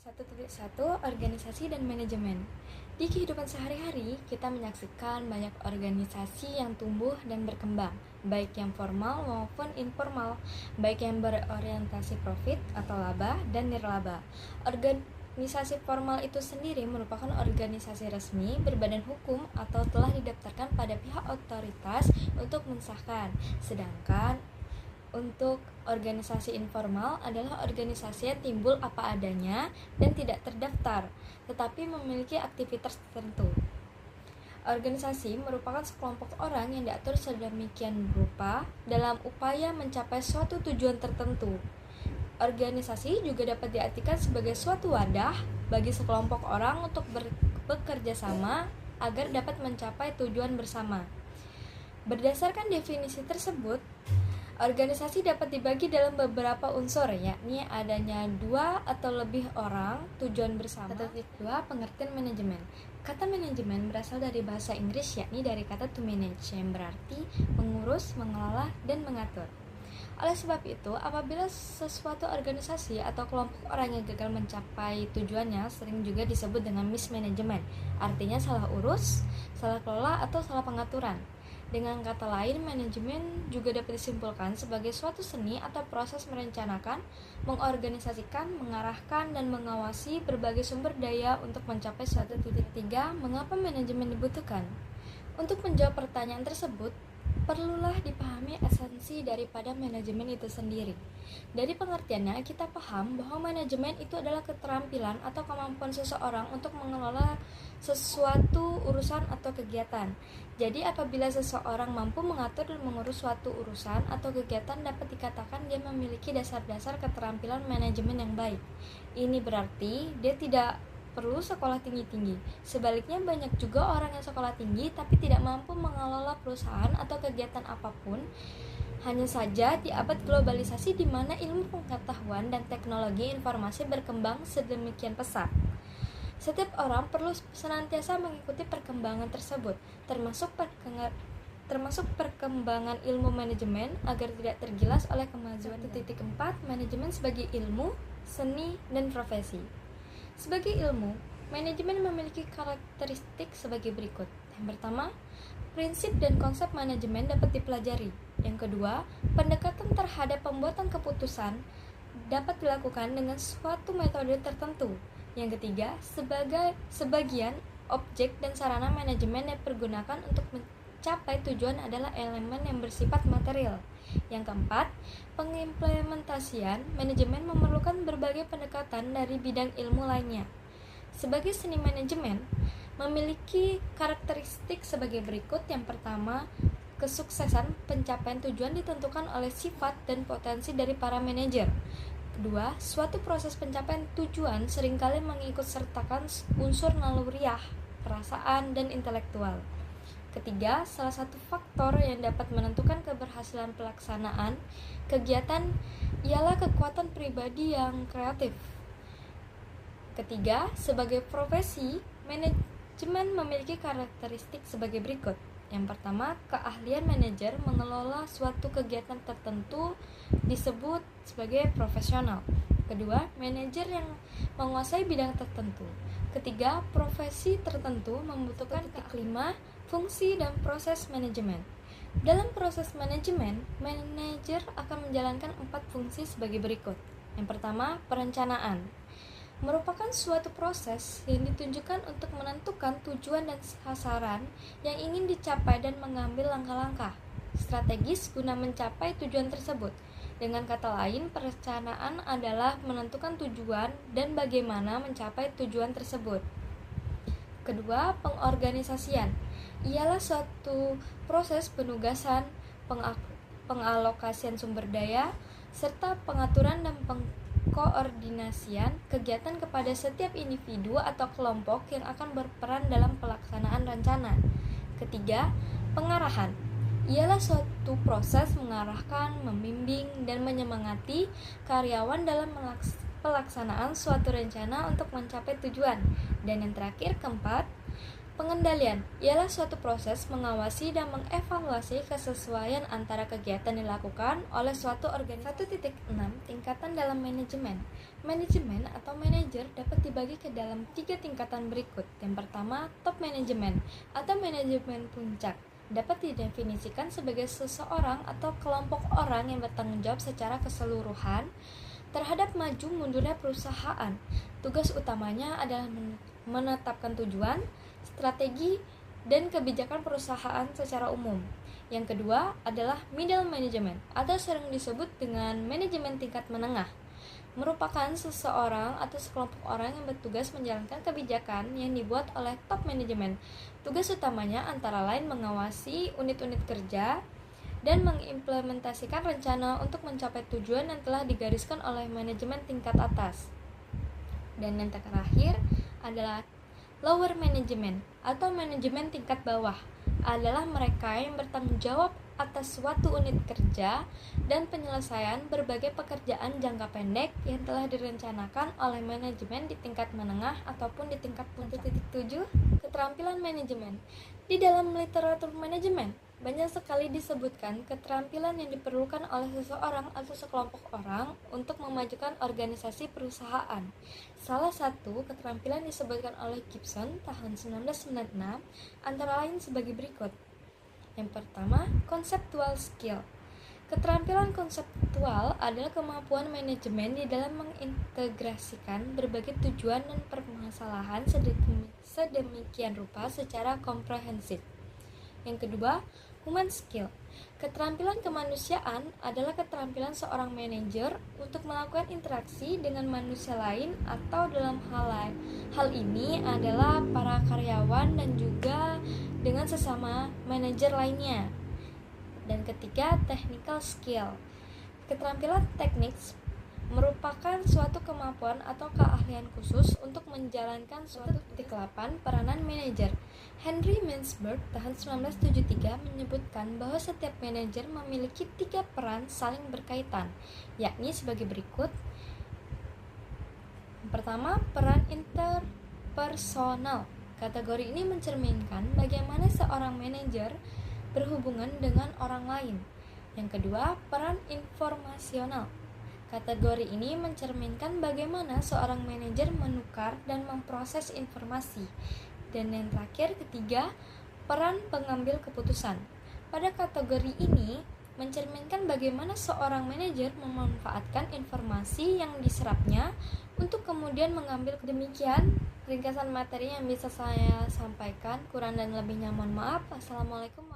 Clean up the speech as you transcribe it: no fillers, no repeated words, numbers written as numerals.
1.1 Organisasi dan manajemen. Di kehidupan sehari-hari, kita menyaksikan banyak organisasi yang tumbuh dan berkembang, baik yang formal maupun informal, baik yang berorientasi profit atau laba dan nirlaba. Organisasi formal itu sendiri merupakan organisasi resmi berbadan hukum atau telah didaftarkan pada pihak otoritas untuk mensahkan, sedangkan untuk organisasi informal adalah organisasi yang timbul apa adanya dan tidak terdaftar, tetapi memiliki aktivitas tertentu. Organisasi merupakan sekelompok orang yang diatur sedemikian rupa dalam upaya mencapai suatu tujuan tertentu. Organisasi juga dapat diartikan sebagai suatu wadah bagi sekelompok orang untuk bekerja sama agar dapat mencapai tujuan bersama. Berdasarkan definisi tersebut, organisasi dapat dibagi dalam beberapa unsur, yakni adanya dua atau lebih orang, tujuan bersama. 1.2 Pengertian manajemen. Kata manajemen berasal dari bahasa Inggris, yakni dari kata to manage, yang berarti mengurus, mengelola, dan mengatur. Oleh sebab itu, apabila sesuatu organisasi atau kelompok orang yang gagal mencapai tujuannya sering juga disebut dengan mismanagement, artinya salah urus, salah kelola, atau salah pengaturan. Dengan kata lain, manajemen juga dapat disimpulkan sebagai suatu seni atau proses merencanakan, mengorganisasikan, mengarahkan, dan mengawasi berbagai sumber daya untuk mencapai suatu titik. 3. Mengapa manajemen dibutuhkan? Untuk menjawab pertanyaan tersebut, perlulah dipahami esensi daripada manajemen itu sendiri. Dari pengertiannya, kita paham bahwa manajemen itu adalah keterampilan atau kemampuan seseorang untuk mengelola sesuatu urusan atau kegiatan. Jadi apabila seseorang mampu mengatur dan mengurus suatu urusan atau kegiatan, dapat dikatakan dia memiliki dasar-dasar keterampilan manajemen yang baik. Ini berarti dia tidak perlu sekolah tinggi-tinggi. Sebaliknya, banyak juga orang yang sekolah tinggi tapi tidak mampu mengelola perusahaan atau kegiatan apapun. Hanya saja di abad globalisasi di mana ilmu pengetahuan dan teknologi informasi berkembang sedemikian pesat, setiap orang perlu senantiasa mengikuti perkembangan tersebut, termasuk perkembangan ilmu manajemen agar tidak tergilas oleh kemajuan. 1.4 Manajemen sebagai ilmu, seni, dan profesi. Sebagai ilmu, manajemen memiliki karakteristik sebagai berikut. Yang pertama, prinsip dan konsep manajemen dapat dipelajari. Yang kedua, pendekatan terhadap pembuatan keputusan dapat dilakukan dengan suatu metode tertentu. Yang ketiga, sebagian objek dan sarana manajemen yang dipergunakan untuk mencapai tujuan adalah elemen yang bersifat material. Yang keempat, pengimplementasian manajemen memerlukan berbagai pendekatan dari bidang ilmu lainnya. Sebagai seni manajemen, memiliki karakteristik sebagai berikut. Yang pertama, kesuksesan pencapaian tujuan ditentukan oleh sifat dan potensi dari para manajer. Kedua, suatu proses pencapaian tujuan seringkali mengikut sertakan unsur naluriah, perasaan, dan intelektual. Ketiga, salah satu faktor yang dapat menentukan keberhasilan pelaksanaan kegiatan ialah kekuatan pribadi yang kreatif. Ketiga, sebagai profesi, manajemen memiliki karakteristik sebagai berikut. Yang pertama, keahlian manajer mengelola suatu kegiatan tertentu disebut sebagai profesional. Kedua, manajer yang menguasai bidang tertentu. Ketiga, profesi tertentu membutuhkan. 5. Fungsi dan proses manajemen. Dalam proses manajemen, manajer akan menjalankan 4 fungsi sebagai berikut. Yang pertama, perencanaan. Merupakan suatu proses yang ditunjukkan untuk menentukan tujuan dan sasaran yang ingin dicapai dan mengambil langkah-langkah strategis guna mencapai tujuan tersebut. Dengan kata lain, perencanaan adalah menentukan tujuan dan bagaimana mencapai tujuan tersebut. Kedua, pengorganisasian. Ialah suatu proses penugasan, pengalokasian sumber daya, serta pengaturan dan pengkoordinasian kegiatan kepada setiap individu atau kelompok yang akan berperan dalam pelaksanaan rencana. Ketiga, pengarahan. Ialah suatu proses mengarahkan, membimbing, dan menyemangati karyawan dalam pelaksanaan suatu rencana untuk mencapai tujuan. Dan yang terakhir, keempat, Pengendalian ialah suatu proses mengawasi dan mengevaluasi kesesuaian antara kegiatan dilakukan oleh suatu organisasi. 1.6 Tingkatan dalam manajemen. Manajemen atau manajer dapat dibagi ke dalam 3 tingkatan berikut. Yang pertama, top manajemen atau manajemen puncak. Dapat didefinisikan sebagai seseorang atau kelompok orang yang bertanggung jawab secara keseluruhan terhadap maju mundurnya perusahaan. Tugas utamanya adalah menetapkan tujuan, strategi, dan kebijakan perusahaan secara umum. Yang kedua adalah middle management atau sering disebut dengan manajemen tingkat menengah. Merupakan seseorang atau sekelompok orang yang bertugas menjalankan kebijakan yang dibuat oleh top manajemen. Tugas utamanya antara lain mengawasi unit-unit kerja dan mengimplementasikan rencana untuk mencapai tujuan yang telah digariskan oleh manajemen tingkat atas. Dan yang terakhir adalah lower management atau manajemen tingkat bawah, adalah mereka yang bertanggung jawab atas suatu unit kerja dan penyelesaian berbagai pekerjaan jangka pendek yang telah direncanakan oleh manajemen di tingkat menengah ataupun di tingkat puncak. 7. Keterampilan manajemen. Di dalam literatur manajemen, banyak sekali disebutkan keterampilan yang diperlukan oleh seseorang atau sekelompok orang untuk memajukan organisasi perusahaan. Salah satu keterampilan disebutkan oleh Gibson tahun 1996 antara lain sebagai berikut. Yang pertama, conceptual skill. Keterampilan konseptual adalah kemampuan manajemen di dalam mengintegrasikan berbagai tujuan dan permasalahan sedemikian rupa secara komprehensif. Yang kedua, human skill. Keterampilan kemanusiaan adalah keterampilan seorang manajer untuk melakukan interaksi dengan manusia lain atau dalam hal ini adalah para karyawan dan juga dengan sesama manajer lainnya. Dan ketiga, technical skill. Keterampilan teknik merupakan suatu kemampuan atau keahlian khusus untuk menjalankan suatu. 8. Peranan manajer. Henry Mansberg tahun 1973 menyebutkan bahwa setiap manajer memiliki 3 peran saling berkaitan, yakni sebagai berikut. Yang pertama, peran interpersonal. Kategori ini mencerminkan bagaimana seorang manajer berhubungan dengan orang lain. Yang kedua, peran informasional. Kategori ini mencerminkan bagaimana seorang manajer menukar dan memproses informasi. Dan yang terakhir, ketiga, peran pengambil keputusan. Pada kategori ini mencerminkan bagaimana seorang manajer memanfaatkan informasi yang diserapnya untuk kemudian mengambil. Demikian ringkasan materi yang bisa saya sampaikan. Kurang dan lebihnya mohon maaf. Assalamualaikum.